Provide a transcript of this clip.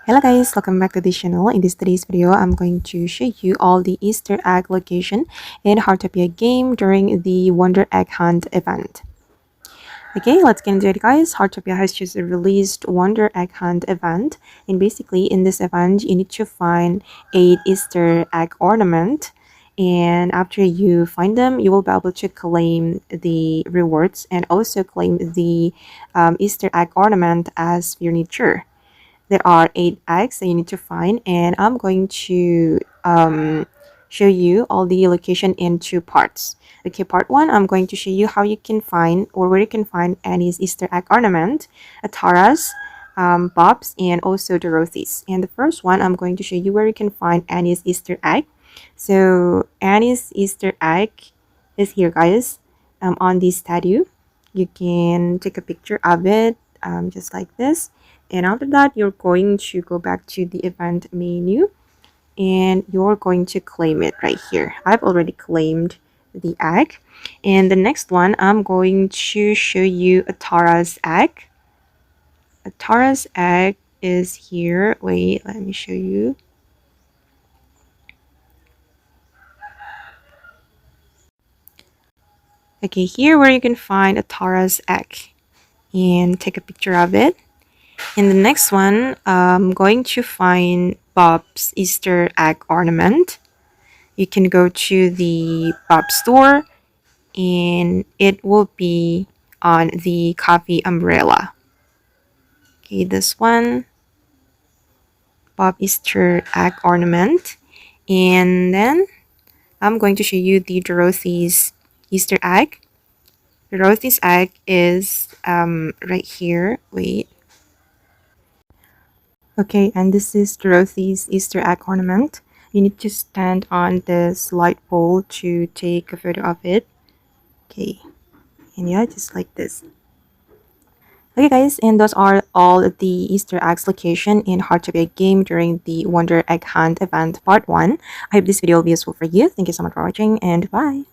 Hello guys, welcome back to this channel. In today's video, I'm going to show you all the Easter egg location in Heartopia game during the Wonder Egg Hunt event. Okay, let's get into it guys. Heartopia has just released Wonder Egg Hunt event, and basically in this event you need to find 8 Easter egg ornament, and after you find them you will be able to claim the rewards and also claim the Easter egg ornament as your nature. There are 8 eggs that you need to find, and I'm going to show you all the location in 2 parts. Okay, part 1, I'm going to show you how you can find or where you can find Annie's Easter egg ornament, Atara's, Bob's, and also Dorothee's. And the first one, I'm going to show you where you can find Annie's Easter egg. So Annie's Easter egg is here, guys, on this statue. You can take a picture of it, just like this. And after that, you're going to go back to the event menu and you're going to claim it right here. I've already claimed the egg. And the next one, I'm going to show you Atara's egg. Atara's egg is here. Wait, let me show you. Okay, here where you can find Atara's egg and take a picture of it. In the next one, I'm going to find Bob's Easter egg ornament. You can go to the Bob store and it will be on the coffee umbrella. Okay, this one, Bob Easter egg ornament. And then I'm going to show you the Dorothee's Easter egg. Dorothee's egg is right here. Wait. Okay, and this is Dorothee's Easter egg ornament. You need to stand on this light pole to take a photo of it. Okay, and yeah, just like this. Okay guys, and those are all the Easter eggs location in Heartopia game during the Wonder Egg Hunt event part 1. I hope this video will be useful for you. Thank you so much for watching and bye!